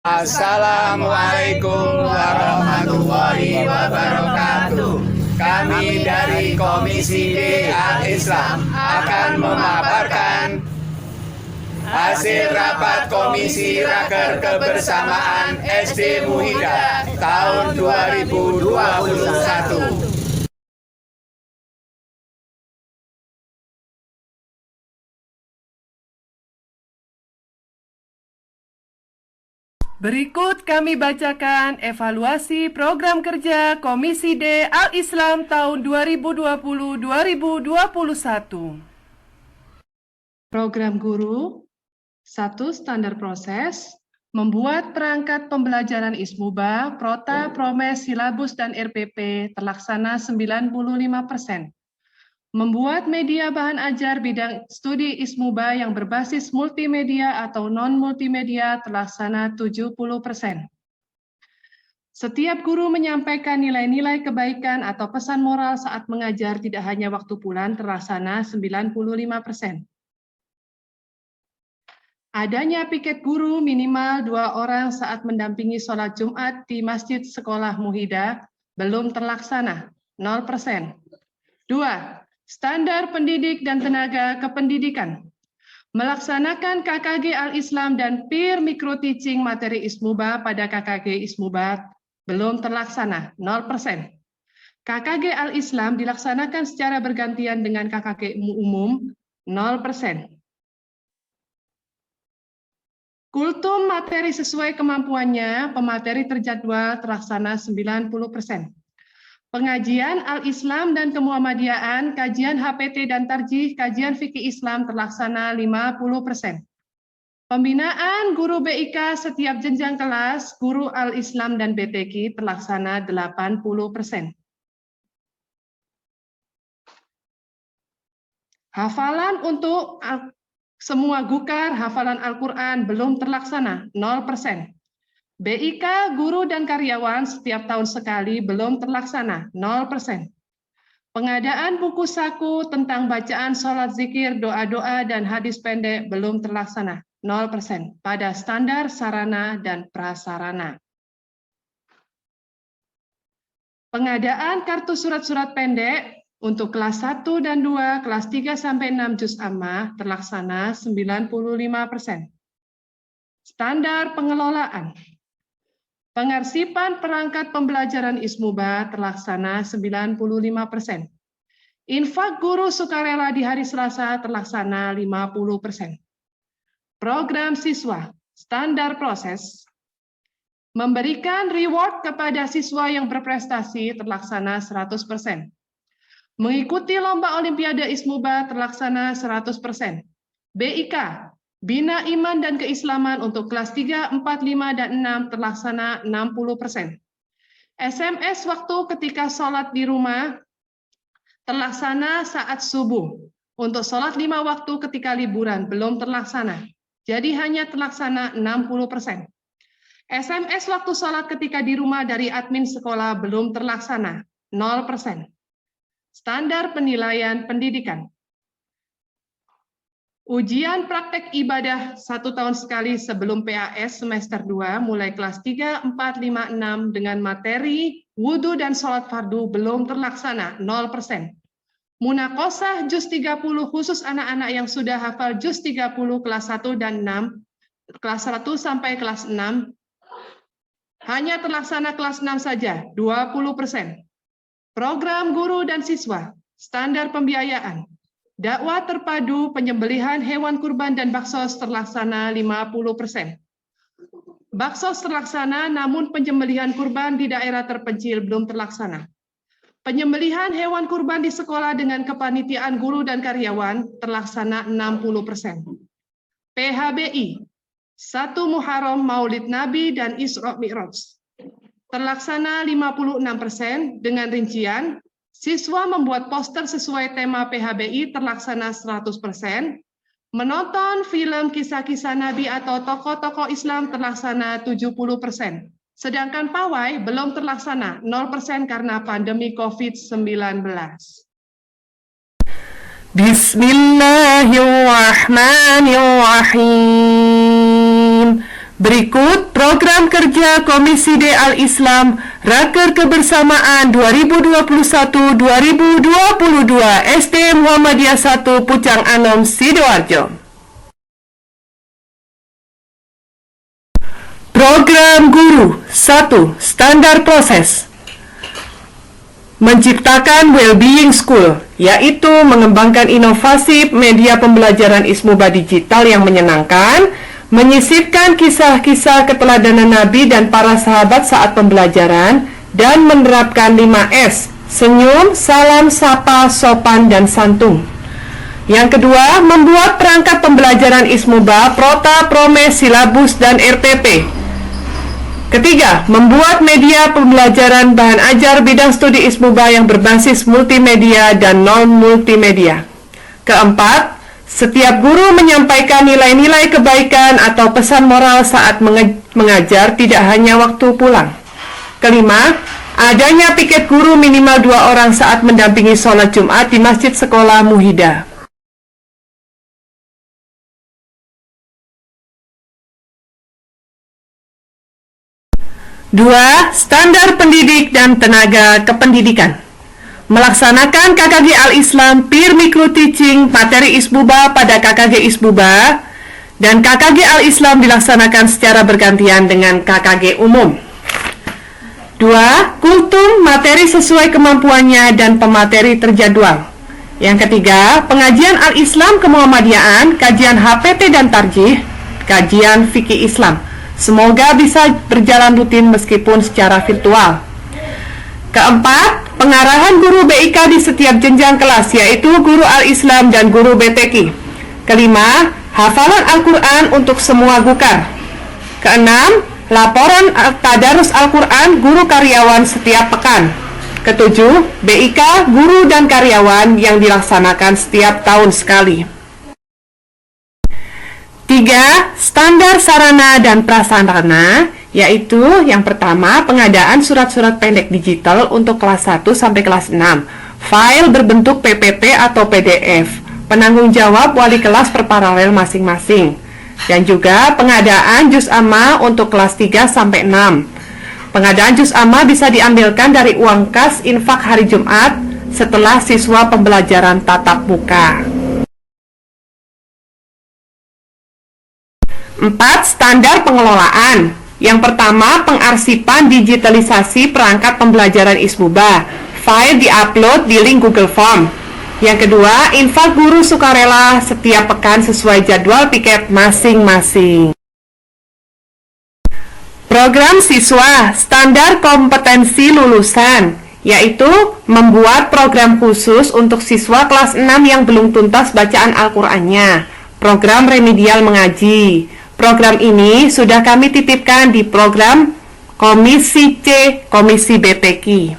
Assalamualaikum warahmatullahi wabarakatuh. Kami dari Komisi D Al-Islam akan memaparkan hasil rapat Komisi Raker Kebersamaan SD Muhida tahun 2021. Berikut kami bacakan evaluasi program kerja Komisi D Al-Islam tahun 2020-2021. Program guru 1. Standar proses membuat perangkat pembelajaran Ismuba, Prota, Promes, Silabus, dan RPP terlaksana 95%. Membuat media bahan ajar bidang studi Ismuba yang berbasis multimedia atau non-multimedia terlaksana 70%. Setiap guru menyampaikan nilai-nilai kebaikan atau pesan moral saat mengajar tidak hanya waktu pulang terlaksana 95%. Adanya piket guru minimal 2 orang saat mendampingi sholat Jumat di Masjid Sekolah Muhida belum terlaksana 0%. 2. Standar pendidik dan tenaga kependidikan. Melaksanakan KKG Al-Islam dan peer micro teaching materi Ismuba pada KKG Ismuba belum terlaksana 0%. KKG Al-Islam dilaksanakan secara bergantian dengan KKG umum 0%. Kultum materi sesuai kemampuannya, pemateri terjadwal terlaksana 90%. Pengajian Al-Islam dan Kemuhammadiyaan, kajian HPT dan tarjih, kajian fikih Islam terlaksana 50%. Pembinaan guru BIK setiap jenjang kelas, guru Al-Islam dan BTQ terlaksana 80%. Hafalan untuk semua gukar, hafalan Al-Quran belum terlaksana 0%. BIK, guru dan karyawan setiap tahun sekali belum terlaksana 0%. Pengadaan buku saku tentang bacaan sholat zikir, doa-doa, dan hadis pendek belum terlaksana 0% pada standar sarana dan prasarana. Pengadaan kartu surat-surat pendek untuk kelas 1 dan 2, kelas 3 sampai 6 juz amma terlaksana 95%. Standar pengelolaan. Pengarsipan perangkat pembelajaran Ismuba terlaksana 95%. Infak guru sukarela di hari Selasa terlaksana 50%. Program siswa, standar proses. Memberikan reward kepada siswa yang berprestasi terlaksana 100%. Mengikuti lomba Olimpiade Ismuba terlaksana 100%. BIK, Bina Iman dan Keislaman untuk kelas 3, 4, 5, dan 6 terlaksana 60%. SMS waktu ketika sholat di rumah terlaksana saat subuh. Untuk sholat 5 waktu ketika liburan belum terlaksana. Jadi hanya terlaksana 60%. SMS waktu sholat ketika di rumah dari admin sekolah belum terlaksana 0%. Standar penilaian pendidikan. Ujian praktek ibadah 1 tahun sekali sebelum PAS semester 2 mulai kelas 3, 4, 5, 6 dengan materi wudhu dan sholat fardu belum terlaksana 0%. Munakosah juz 30 khusus anak-anak yang sudah hafal juz 30 kelas 1 dan 6, kelas 1 sampai kelas 6, hanya terlaksana kelas 6 saja 20%. Program guru dan siswa, standar pembiayaan. Dakwah terpadu penyembelihan hewan kurban dan baksos terlaksana 50%. Baksos terlaksana namun penyembelihan kurban di daerah terpencil belum terlaksana. Penyembelihan hewan kurban di sekolah dengan kepanitiaan guru dan karyawan terlaksana 60%. PHBI, 1 Muharram Maulid Nabi dan Isra Mi'raj. Terlaksana 56% dengan rincian siswa membuat poster sesuai tema PHBI terlaksana 100%, menonton film kisah-kisah Nabi atau tokoh-tokoh Islam terlaksana 70%. Sedangkan pawai belum terlaksana 0% karena pandemi COVID-19. Bismillahirrahmanirrahim. Berikut program kerja Komisi D Al-Islam Raker Kebersamaan 2021-2022 SD Muhammadiyah 1 Pucang Anom Sidoarjo. Program Guru 1. Standar proses menciptakan well-being school, yaitu mengembangkan inovasi media pembelajaran Ismuba digital yang menyenangkan, menyisipkan kisah-kisah keteladanan Nabi dan para sahabat saat pembelajaran, dan menerapkan 5S, senyum, salam, sapa, sopan, dan santun. Yang kedua, membuat perangkat pembelajaran Ismuba, Prota, Promes, Silabus, dan RTP. Ketiga, membuat media pembelajaran bahan ajar bidang studi Ismuba yang berbasis multimedia dan non-multimedia. Keempat, setiap guru menyampaikan nilai-nilai kebaikan atau pesan moral saat mengajar, tidak hanya waktu pulang. Kelima, adanya piket guru minimal 2 orang saat mendampingi sholat Jumat di masjid sekolah Muhida. Dua, standar pendidik dan tenaga kependidikan. Melaksanakan KKG Al-Islam Peer Micro Teaching materi Ismuba pada KKG Ismuba, dan KKG Al-Islam dilaksanakan secara bergantian dengan KKG umum. Dua, kultum materi sesuai kemampuannya dan pemateri terjadwal. Yang ketiga, pengajian Al-Islam Kemuhammadiyaan, kajian HPT dan tarjih, kajian fikih Islam. Semoga bisa berjalan rutin meskipun secara virtual. Keempat, pengarahan guru BIK di setiap jenjang kelas, yaitu guru Al-Islam dan guru BTQ. Kelima, hafalan Al-Quran untuk semua gukar. Keenam, laporan tadarus Al-Quran guru karyawan setiap pekan. Ketujuh, BIK guru dan karyawan yang dilaksanakan setiap tahun sekali. 3. Standar sarana dan prasarana, yaitu yang pertama, pengadaan surat-surat pendek digital untuk kelas 1 sampai kelas 6, file berbentuk PPT atau PDF, penanggung jawab wali kelas per paralel masing-masing, dan juga pengadaan juz amma untuk kelas 3 sampai 6. Pengadaan juz amma bisa diambilkan dari uang kas infak hari Jumat setelah siswa pembelajaran tatap muka. 4. Standar pengelolaan. Yang pertama, pengarsipan digitalisasi perangkat pembelajaran Ismuba. File diupload di link Google Form. Yang kedua, infak guru sukarela setiap pekan sesuai jadwal piket masing-masing. Program siswa, standar kompetensi lulusan, yaitu membuat program khusus untuk siswa kelas 6 yang belum tuntas bacaan Al-Qur'annya. Program remedial mengaji. Program ini sudah kami titipkan di program Komisi C, Komisi BTQ.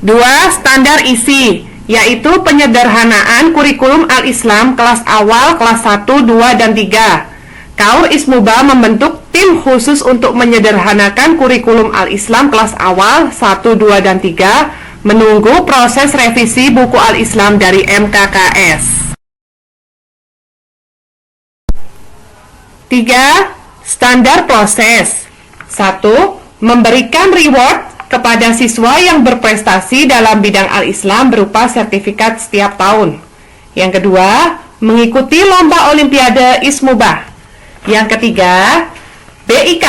2. Standar isi, yaitu penyederhanaan kurikulum Al-Islam kelas awal, kelas 1, 2, dan 3. Kaur Ismuba membentuk tim khusus untuk menyederhanakan kurikulum Al-Islam kelas awal, 1, 2, dan 3, menunggu proses revisi buku Al-Islam dari MKKS. 3. Standar proses. 1. Memberikan reward kepada siswa yang berprestasi dalam bidang Al-Islam berupa sertifikat setiap tahun. Yang kedua, mengikuti lomba olimpiade Ismuba. Yang ketiga, BIK,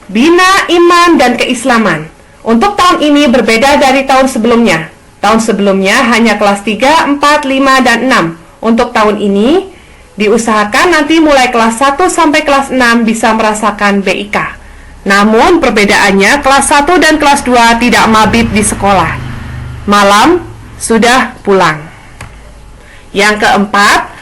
Bina Iman dan Keislaman. Untuk tahun ini berbeda dari tahun sebelumnya. Tahun sebelumnya hanya kelas 3, 4, 5, dan 6. Untuk tahun ini diusahakan nanti mulai kelas 1 sampai kelas 6 bisa merasakan BIK. Namun perbedaannya kelas 1 dan kelas 2 tidak mabit di sekolah. Malam sudah pulang. Yang keempat,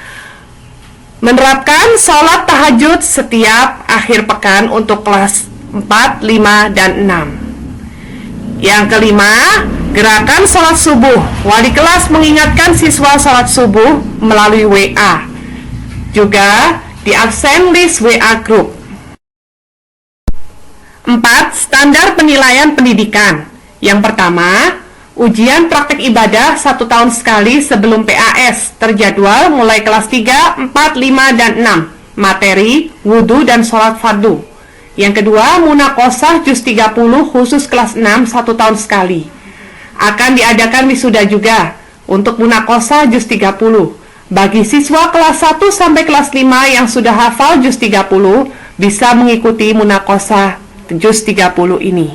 menerapkan sholat tahajud setiap akhir pekan untuk kelas 4, 5, dan 6. Yang kelima, gerakan sholat subuh. Wali kelas mengingatkan siswa sholat subuh melalui WA. Juga di absen list WA group. 4. Standar penilaian pendidikan. Yang pertama, ujian praktek ibadah 1 tahun sekali sebelum PAS, terjadwal mulai kelas 3, 4, 5, dan 6. materi, wudhu, dan sholat fardu. Yang kedua, munakosah juz 30 khusus kelas 6 1 tahun sekali. Akan diadakan wisuda juga untuk munakosah juz 30. Bagi siswa kelas 1 sampai kelas 5 yang sudah hafal juz 30 bisa mengikuti munakosah juz 30 ini.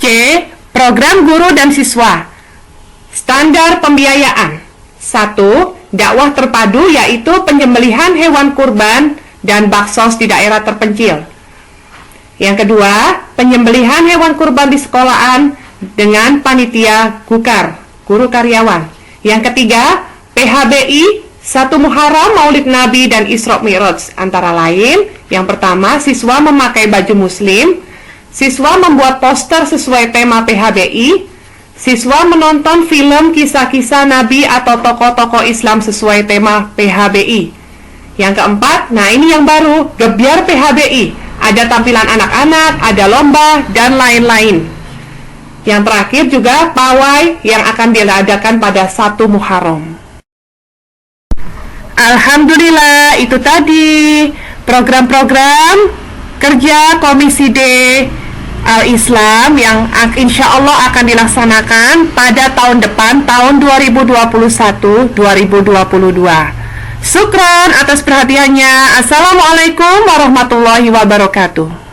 C. Program guru dan siswa. Standar pembiayaan. 1. Dakwah terpadu, yaitu penyembelihan hewan kurban dan baksos di daerah terpencil. Yang kedua, penyembelihan hewan kurban di sekolahan dengan panitia gukar, guru karyawan. Yang ketiga, PHBI 1 Muharram, Maulid Nabi, dan Isra Mi'raj. Antara lain, yang pertama, siswa memakai baju muslim, siswa membuat poster sesuai tema PHBI, siswa menonton film kisah-kisah Nabi atau tokoh-tokoh Islam sesuai tema PHBI. Yang keempat, nah ini yang baru, gebyar PHBI. Ada tampilan anak-anak, ada lomba, dan lain-lain. Yang terakhir juga pawai yang akan diadakan pada 1 Muharram. Alhamdulillah, itu tadi program-program kerja Komisi D Al-Islam yang insya Allah akan dilaksanakan pada tahun depan, tahun 2021-2022. Syukran atas perhatiannya. Assalamualaikum warahmatullahi wabarakatuh.